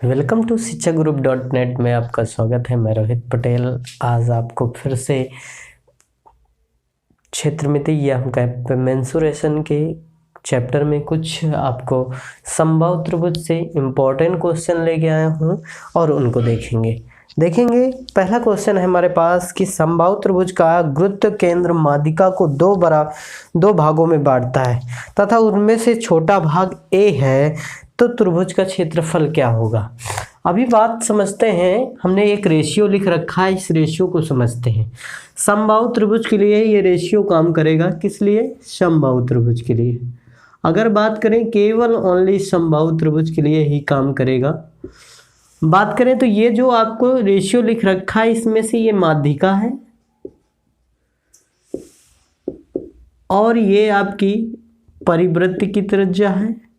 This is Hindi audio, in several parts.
वेलकम टू शिक्षा ग्रुप .net में आपका स्वागत है। मैं रोहित पटेल। आज आपको फिर से क्षेत्रमिति या हम कहें मेंसुरेशन के चैप्टर में कुछ आपको समबाहु त्रिभुज से इम्पोर्टेंट क्वेश्चन लेके आया हूँ और उनको देखेंगे। पहला क्वेश्चन है हमारे पास कि समबाहु त्रिभुज का गुरुत्व केंद्र माध्यिका को दो भागों में बांटता है तथा उनमें से छोटा भाग ए है, तो त्रिभुज का क्षेत्रफल क्या होगा। अभी बात समझते हैं। हमने एक रेशियो लिख रखा है, इस रेशियो को समझते हैं। समबाहु त्रिभुज के लिए ये रेशियो काम करेगा। किस लिए? समबाहु त्रिभुज के लिए। अगर बात करें केवल ओनली समबाहु त्रिभुज के लिए ही काम करेगा। बात करें तो ये जो आपको रेशियो लिख रखा है, इसमें से ये माध्यिका है और ये आपकी परिवृत्त की त्रिज्या है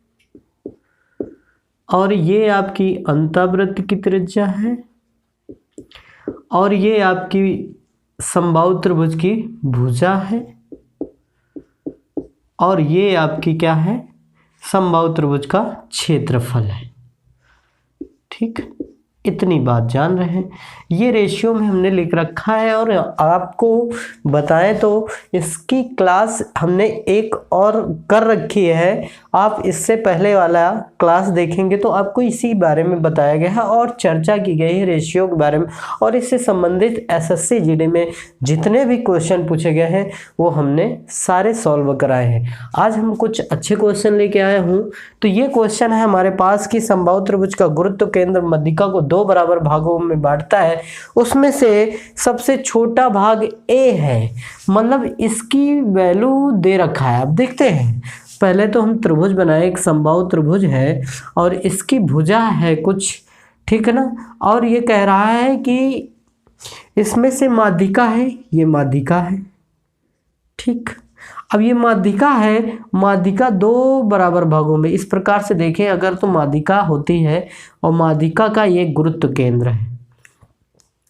और ये आपकी अंतःवृत्त की त्रिज्या है और ये आपकी समबाहु त्रिभुज की भुजा है और ये आपकी क्या है? समबाहु त्रिभुज का क्षेत्रफल है। ठीक, इतनी बात जान रहे हैं। ये रेशियो में हमने लिख रखा है और आपको बताएं तो इसकी क्लास हमने एक और कर रखी है। आप इससे पहले वाला क्लास देखेंगे तो आपको इसी बारे में बताया गया है और चर्चा की गई है रेशियो के बारे में, और इससे संबंधित एसएससी जीडी में जितने भी क्वेश्चन पूछे गए हैं वो हमने सारे सॉल्व कराए हैं। आज हम कुछ अच्छे क्वेश्चन लेके आए हूँ। तो ये क्वेश्चन है हमारे पास कि समबाहु त्रिभुज का गुरुत्व केंद्र माध्यिका को दो बराबर भागों में बांटता है, उसमें से सबसे छोटा भाग ए है। मतलब इसकी वैल्यू दे रखा है। अब देखते हैं। पहले तो हम त्रिभुज बनाए, एक समबाहु त्रिभुज है और इसकी भुजा है कुछ, ठीक है ना। और ये कह रहा है कि इसमें से माध्यिका है, ये माध्यिका है। ठीक, अब ये माध्यिका है, माध्यिका दो बराबर भागों में इस प्रकार से देखें अगर तो माध्यिका होती है और माध्यिका का ये गुरुत्व केंद्र है।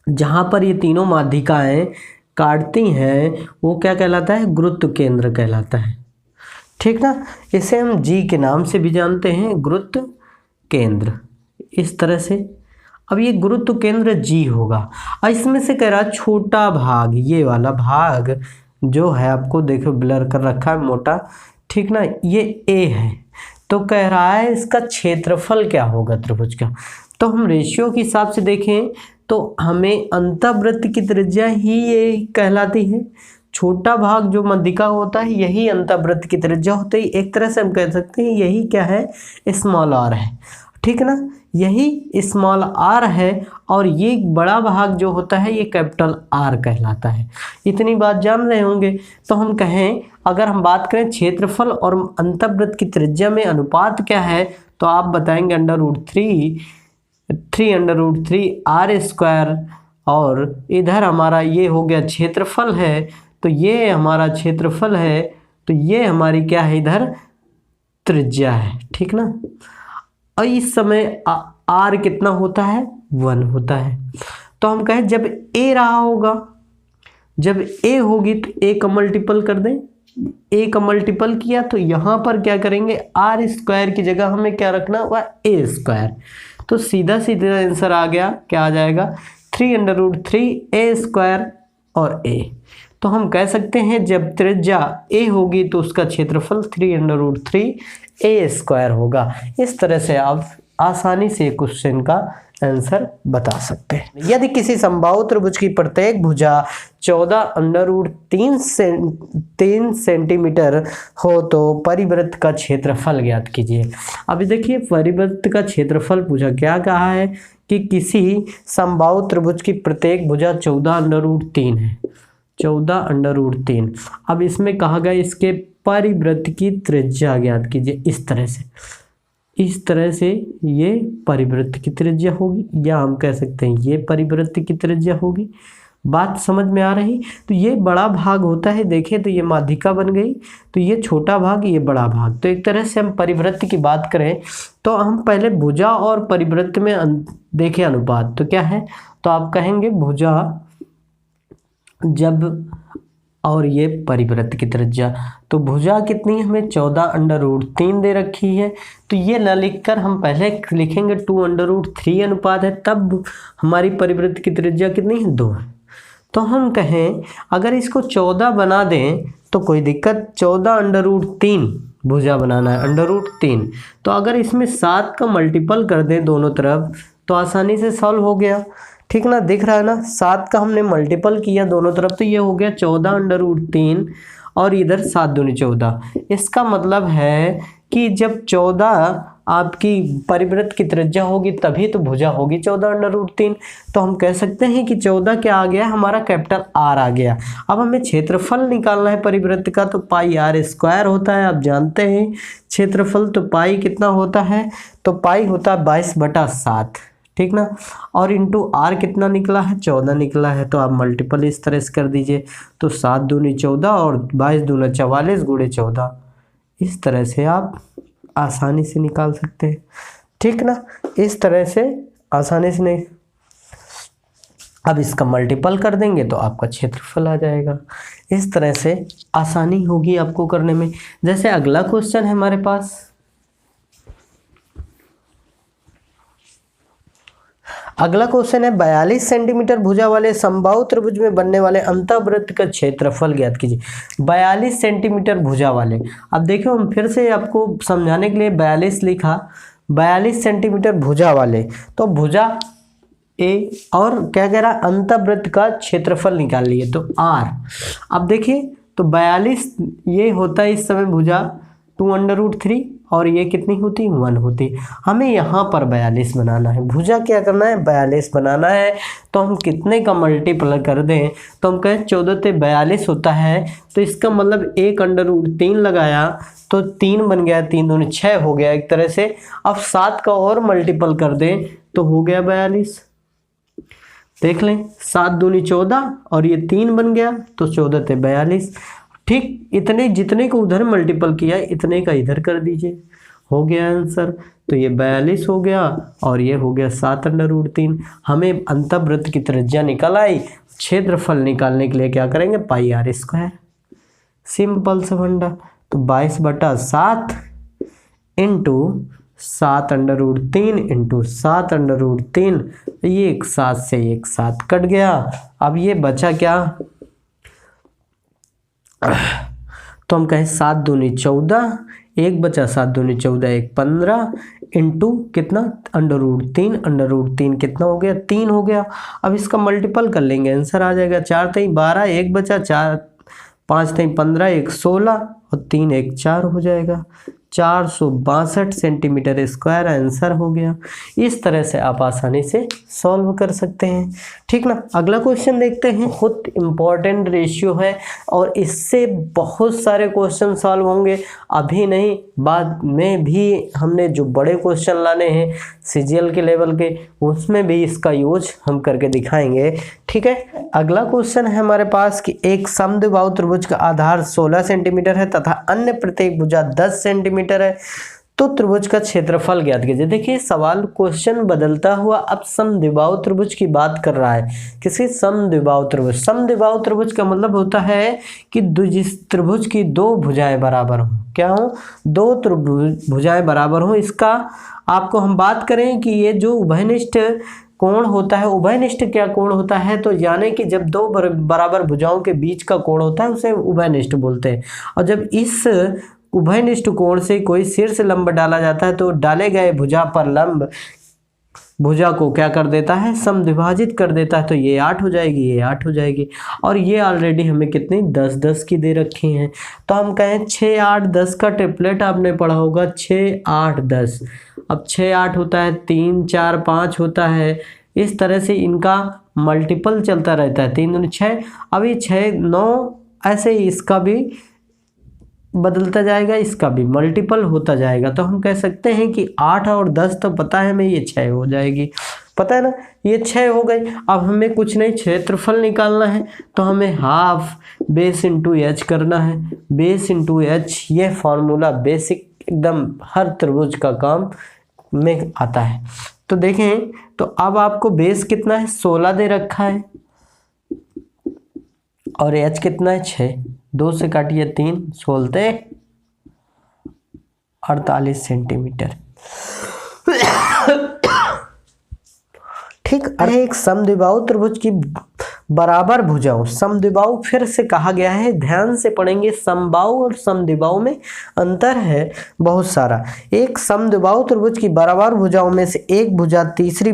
जहाँ पर ये तीनों माध्यिकाएं काटती हैं वो क्या कहलाता है? गुरुत्व केंद्र कहलाता है। ठीक ना। इसे हम जी के नाम से भी जानते हैं, गुरुत्व केंद्र, इस तरह से। अब ये गुरुत्व केंद्र जी होगा और इसमें से कह रहा छोटा भाग, ये वाला भाग जो है आपको देखो ब्लर कर रखा है मोटा, ठीक ना, ये ए है। तो कह रहा है इसका क्षेत्रफल क्या होगा त्रिभुज का। तो हम रेशियो के हिसाब से देखें तो हमें अंतःवृत्त की त्रिज्या ही ये कहलाती है। छोटा भाग जो माध्यिका होता है यही अंतःवृत्त की त्रिज्या होती है। एक तरह से हम कह सकते हैं यही क्या है? स्मॉल आर है। ठीक ना, यही स्मॉल आर है और ये बड़ा भाग जो होता है ये कैपिटल आर कहलाता है। इतनी बात जान रहे होंगे। तो हम कहें अगर हम बात करें क्षेत्रफल और अंतःवृत्त की त्रिज्या में अनुपात क्या है, तो आप बताएंगे √3 आर स्क्वायर, और इधर हमारा ये हो गया क्षेत्रफल है, तो ये हमारा क्षेत्रफल है, तो ये हमारी क्या है? इधर त्रिज्या है। ठीक ना। और इस समय आर कितना होता है? 1 होता है। तो हम कहें जब ए रहा होगा, जब ए होगी तो ए का मल्टीपल कर दें। ए का मल्टीपल किया तो यहाँ पर क्या करेंगे? आर स्क्वायर की जगह हमें क्या रखना हुआ? ए स्क्वायर। तो सीधा सीधा आंसर आ गया, क्या आ जाएगा? 3√3 ए स्क्वायर और ए। तो हम कह सकते हैं जब त्रिज्या ए होगी तो उसका क्षेत्रफल 3√3 ए स्क्वायर होगा। इस तरह से आप आसानी से क्वेश्चन का आंसर बता सकते हैं। यदि किसी समबाहु त्रिभुज की प्रत्येक भुजा 14√3 सेंटीमीटर हो तो परिवृत्त का क्षेत्रफल ज्ञात कीजिए। अभी देखिए परिवृत्त का क्षेत्रफल पूछा, क्या कहा है कि किसी समबाहु त्रिभुज की प्रत्येक भुजा 14√3 है, 14√3। अब इसमें कहा गया इसके परिवृत्त की त्रिज्या ज्ञात कीजिए। इस तरह से ये परिवृत्त की त्रिज्या होगी, या हम कह सकते हैं ये परिवृत्त की त्रिज्या होगी। बात समझ में आ रही। तो ये बड़ा भाग होता है, देखें तो ये माध्यिका बन गई, तो ये छोटा भाग, ये बड़ा भाग। तो एक तरह से हम परिवृत्त की बात करें तो हम पहले भुजा और परिवृत्त में देखें अनुपात तो क्या है। तो आप कहेंगे भुजा जब और ये परिवृत्त की त्रिज्या। तो भुजा कितनी है हमें 14√3 दे रखी है। तो ये न लिखकर हम पहले लिखेंगे 2√3 अनुपात है, तब हमारी परिवृत्त की त्रिज्या कितनी है 2 है। तो हम कहें अगर इसको 14 बना दें तो कोई दिक्कत, 14√3 भुजा बनाना है √3। तो अगर इसमें 7 का मल्टीपल कर दें दोनों तरफ तो आसानी से सॉल्व हो गया, ठीक ना, दिख रहा है ना, 7 का हमने मल्टीपल किया दोनों तरफ तो ये हो गया 14√3 और इधर 7 दूनी 14। इसका मतलब है कि जब 14 आपकी परिवृत्त की त्रिज्या होगी तभी तो भुजा होगी 14√3। तो हम कह सकते हैं कि 14 क्या आ गया, हमारा कैपिटल R आ गया। अब हमें क्षेत्रफल निकालना है परिवृत्त का, तो पाई R स्क्वायर होता है, आप जानते हैं क्षेत्रफल। तो पाई कितना होता है, तो पाई होता है 22/7, ठीक ना, और इंटू R कितना निकला है 14 निकला है। तो आप मल्टीपल इस तरह से कर दीजिए, तो 7 दूनी 14 और 22 दूना 44 गुणे 14, इस तरह से आप आसानी से निकाल सकते हैं, ठीक ना, इस तरह से आसानी से नहीं। अब इसका मल्टीपल कर देंगे तो आपका क्षेत्रफल आ जाएगा। इस तरह से आसानी होगी आपको करने में। जैसे अगला क्वेश्चन है हमारे पास, अगला क्वेश्चन है 42 सेंटीमीटर भुजा वाले समबाहु त्रिभुज में बनने वाले अंतःवृत्त का क्षेत्रफल ज्ञात कीजिए। 42 सेंटीमीटर भुजा वाले, अब देखो हम फिर से आपको समझाने के लिए 42 लिखा, 42 सेंटीमीटर भुजा वाले, तो भुजा ए और क्या कह रहा, अंतःवृत्त का क्षेत्रफल निकाल लिए तो R। अब देखिए तो 42 ये होता है इस समय भुजा 2√3 और ये कितनी होती 1 होती। हमें यहाँ पर 42 बनाना है, भुजा क्या करना है 42 बनाना है। तो हम कितने का मल्टीप्लाई कर दें, तो हम कहें 14 से 42 होता है, तो इसका मतलब 1√3 लगाया तो 3 बन गया, 3 दूनी 6 हो गया एक तरह से। अब 7 का और मल्टीपल कर दें तो हो गया 42, देख लें 7 दूनी 14 और ये 3 बन गया तो 14 से 42, ठीक, इतने जितने को उधर मल्टीपल किया इतने का इधर कर दीजिए, हो गया आंसर। तो ये 42 हो गया और ये हो गया 7√3। हमें अंतःवृत्त की त्रिज्या निकल आई, क्षेत्रफल निकालने के लिए क्या करेंगे पाई R स्क्वायर, सिंपल सा फंडा। तो 22/7 इंटू 7√3 इंटू 7√3, ये एक 7 से एक 7 कट गया। अब ये बचा क्या, तो हम कहें 7 दूनी 14, एक बचा 7 दूनी 14 एक 15 इंटू कितना √3 कितना हो गया 3 हो गया। अब इसका मल्टीपल कर लेंगे आंसर आ जाएगा, 4 3 12, एक बचा 4 5 3 15, एक 16 और 3 एक 4 हो जाएगा, 462 सेंटीमीटर स्क्वायर आंसर हो गया। इस तरह से आप आसानी से सॉल्व कर सकते हैं, ठीक ना। अगला क्वेश्चन देखते हैं, बहुत इम्पॉर्टेंट रेशियो है और इससे बहुत सारे क्वेश्चन सॉल्व होंगे, अभी नहीं बाद में भी। हमने जो बड़े क्वेश्चन लाने हैं सीजीएल के लेवल के, उसमें भी इसका यूज हम करके दिखाएंगे, ठीक है। अगला क्वेश्चन है हमारे पास कि एक समद्विबाहु त्रिभुज का आधार 16 सेंटीमीटर है तथा अन्य प्रत्येक भुजा 10 सेंटीमीटर है, तो त्रिभुज का क्षेत्रफल ज्ञात कीजिए। देखिए सवाल क्वेश्चन बदलता हुआ अब समद्विबाहु त्रिभुज की बात कर रहा है, किसी समद्विबाहु त्रिभुज। समद्विबाहु त्रिभुज का मतलब होता है कि जिस त्रिभुज की दो भुजाएं बराबर हों, क्या हो, दो भुजाएं बराबर हों। इसका आपको हम बात करें कि ये जो उभयनिष्ठ कोण होता है, उभयनिष्ठ क्या कोण होता है, तो यानी कि जब दो बराबर भुजाओं के बीच का कोण होता है उसे उभयनिष्ठ बोलते हैं। और जब इस उभयनिष्ठ कोण से कोई शीर्ष लंब डाला जाता है तो डाले गए भुजा पर लंब भुजा को क्या कर देता है, समद्विभाजित कर देता है। तो ये 8 हो जाएगी, ये 8 हो जाएगी, और ये ऑलरेडी हमें कितनी 10 10 की दे रखी हैं। तो हम कहें 6 8 10 का ट्रिपलेट आपने पढ़ा होगा, 6 8 10। अब 6 8 होता है, 3 4 5 होता है, इस तरह से इनका मल्टीपल चलता रहता है, 3 दूनी 6, अभी 6 9, ऐसे ही इसका भी बदलता जाएगा, इसका भी मल्टीपल होता जाएगा। तो हम कह सकते हैं कि 8 और 10 तो पता है हमें, ये 6 हो जाएगी, पता है ना, ये 6 हो गई। अब हमें कुछ नहीं क्षेत्रफल निकालना है, तो हमें हाफ बेस इंटू एच करना है, बेस इंटू एच, ये फॉर्मूला बेसिक एकदम हर त्रिभुज का काम में आता है। तो देखें, तो अब आपको बेस कितना है 16 दे रखा है और एच कितना है 6, 2 से काटिए 3, 16 48 सेंटीमीटर। ठीक है। एक समद्विबाहु त्रिभुज की बराबर भुजाओं, समद्विबाहु फिर से कहा गया है, ध्यान से पढ़ेंगे। समबाहु और समद्विबाहु में अंतर है बहुत सारा। एक समद्विबाहु त्रिभुज की बराबर भुजाओं में से एक भुजा तीसरी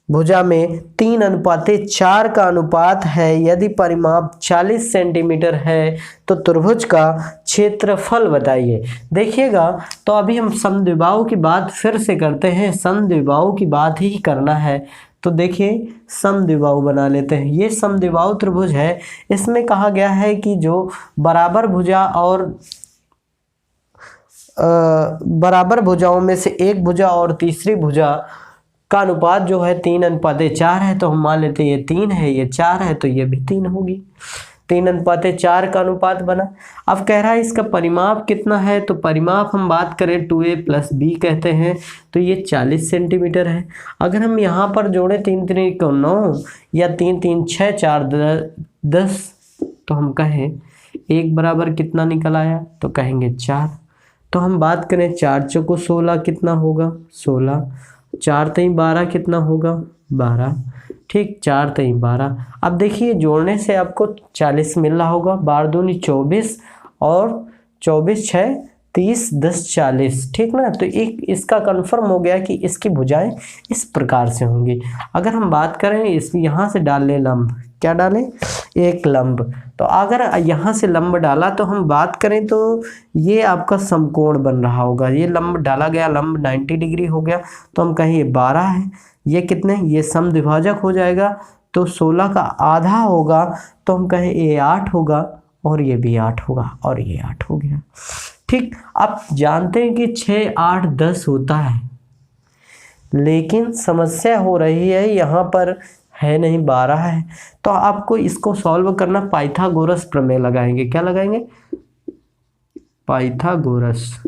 भुजा में 3:4 का अनुपात है। यदि परिमाप 40 सेंटीमीटर है तो त्रिभुज का क्षेत्रफल बताइए। देखिएगा, तो अभी हम समद्विबाहु की बात फिर से करते हैं, समद्विबाहु की बात ही करना है। तो देखिए, समद्विबाहु बना लेते हैं। ये समद्विबाहु त्रिभुज है। इसमें कहा गया है कि जो बराबर भुजा और बराबर भुजाओं में से एक भुजा और तीसरी भुजा का अनुपात जो है 3:4 है, तो हम मान लेते हैं ये 3 है, ये 4 है, तो ये भी 3 होगी। 3:4 का अनुपात बना। अब कह रहा है इसका परिमाप कितना है, तो परिमाप हम बात करें 2a + b कहते हैं, तो ये 40 सेंटीमीटर है। अगर हम यहाँ पर जोड़ें 3 3 को 9 या 3 3 6 4 10, तो हम कहें 1 बराबर कितना निकल आया, तो कहेंगे 4। तो हम बात करें 4 चौको 16 कितना होगा, 16, 4 3 12 कितना होगा, 12। ठीक, 4 3 12। अब देखिए, जोड़ने से आपको 40 मिल रहा होगा, 12 दूनी 24 और 24 6 30 10 40। ठीक ना, तो एक इसका कंफर्म हो गया कि इसकी भुजाएं इस प्रकार से होंगी। अगर हम बात करें इस यहाँ से डाल लें लंब, क्या डालें, एक लंब। तो अगर यहाँ से लंब डाला तो हम बात करें तो ये आपका समकोण बन रहा होगा। ये लंब डाला गया, लंब 90 डिग्री हो गया, तो हम कहें ये 12 है। ये कितने, ये समद्विभाजक हो जाएगा, तो 16 का आधा होगा, तो हम कहें ये 8 होगा और ये भी 8 होगा और ये 8 हो गया। ठीक, आप जानते हैं कि 6 8 10 होता है, लेकिन समस्या हो रही है यहाँ पर है नहीं, 12 है। तो आपको इसको सॉल्व करना, पाइथागोरस प्रमेय लगाएंगे। क्या लगाएंगे, पाइथागोरस।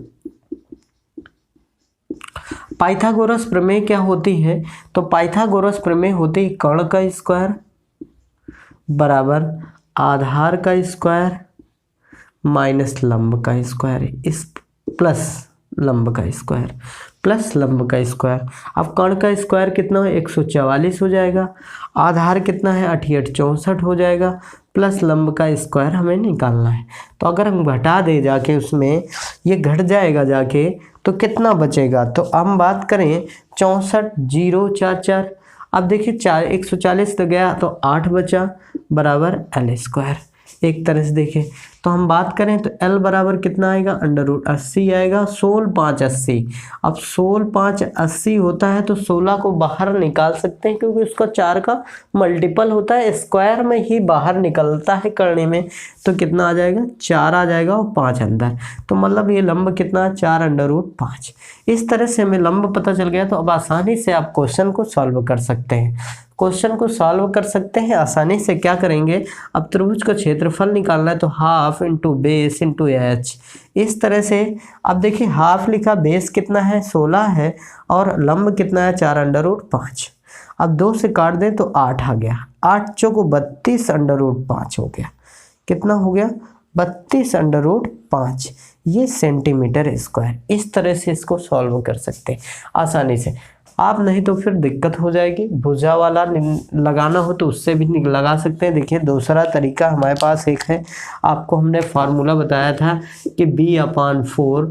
पाइथागोरस प्रमेय क्या होती है, तो पाइथागोरस प्रमेय होती है कर्ण का स्क्वायर बराबर आधार का स्क्वायर माइनस लंब का स्क्वायर, इस प्लस लंब का स्क्वायर प्लस लंब का स्क्वायर। अब कर्ण का स्क्वायर कितना है, 144 हो जाएगा। आधार कितना है, 88 64 हो जाएगा, प्लस लंब का स्क्वायर हमें निकालना है। तो अगर हम घटा दे जाके उसमें, ये घट जाएगा जाके, तो कितना बचेगा, तो हम बात करें 64 0 4 4। अब देखिए 140 तो गया, तो 8 बचा बराबर l²। एक तरह से देखें तो हम बात करें तो L बराबर कितना आएगा, √80 आएगा। 16 5 80। अब 16 5 80 होता है, तो 16 को बाहर निकाल सकते हैं क्योंकि उसका 4 का मल्टीपल होता है, स्क्वायर में ही बाहर निकलता है करने में। तो कितना आ जाएगा, 4 आ जाएगा और 5 अंदर। तो मतलब ये लंब कितना, 4 √5। इस तरह से हमें लंब पता चल गया। तो अब आसानी से आप क्वेश्चन को सॉल्व कर सकते हैं। क्वेश्चन को सॉल्व कर सकते हैं आसानी से। क्या करेंगे, अब त्रिभुज का क्षेत्रफल निकालना है, तो half into base into H, इस तरह से। अब देखिए हाफ लिखा, बेस कितना है 16 है और लंब कितना है 4 √5। अब 2 से काट दें तो 8 आ गया, 8 चौको 32 √5 हो गया। कितना हो गया, 32 √5, ये सेंटीमीटर स्क्वायर। इस तरह से इसको सॉल्व कर सकते हैं आसानी से आप, नहीं तो फिर दिक्कत हो जाएगी। भुजा वाला लगाना हो तो उससे भी लगा सकते हैं। देखिए दूसरा तरीका हमारे पास एक है, आपको हमने फार्मूला बताया था कि b/4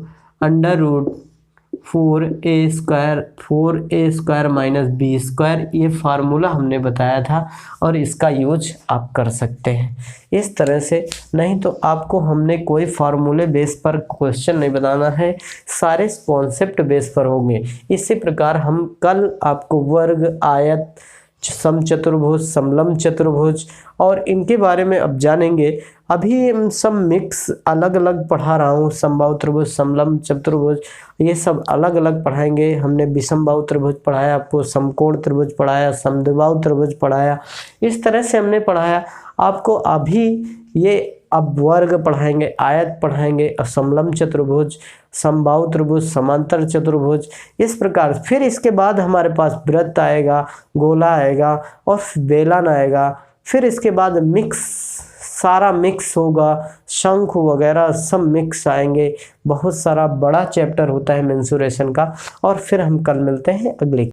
√4a² -b², ये फार्मूला हमने बताया था और इसका यूज आप कर सकते हैं इस तरह से। नहीं तो आपको हमने कोई फार्मूले बेस पर क्वेश्चन नहीं बनाना है, सारे कॉन्सेप्ट बेस पर होंगे। इसी प्रकार हम कल आपको वर्ग, आयत, समचतुर्भुज, समलंब चतुर्भुज और इनके बारे में अब जानेंगे। अभी सब मिक्स अलग अलग पढ़ा रहा हूँ, समबाहु त्रिभुज, समलंब चतुर्भुज, ये सब अलग अलग पढ़ाएंगे। हमने विषमबाहु त्रिभुज पढ़ाया, आपको समकोण त्रिभुज पढ़ाया, समद्विबाहु त्रिभुज पढ़ाया, इस तरह से हमने पढ़ाया आपको। अभी ये अब वर्ग पढ़ाएंगे, आयत पढ़ाएंगे, समलंब चतुर्भुज, समबाहु त्रिभुज, समांतर चतुर्भुज, इस प्रकार। फिर इसके बाद हमारे पास वृत्त आएगा, गोला आएगा और बेलन आएगा, फिर इसके बाद मिक्स, सारा मिक्स होगा, शंख वगैरह सब मिक्स आएंगे। बहुत सारा बड़ा चैप्टर होता है मेंसुरेशन का। और फिर हम कल मिलते हैं अगले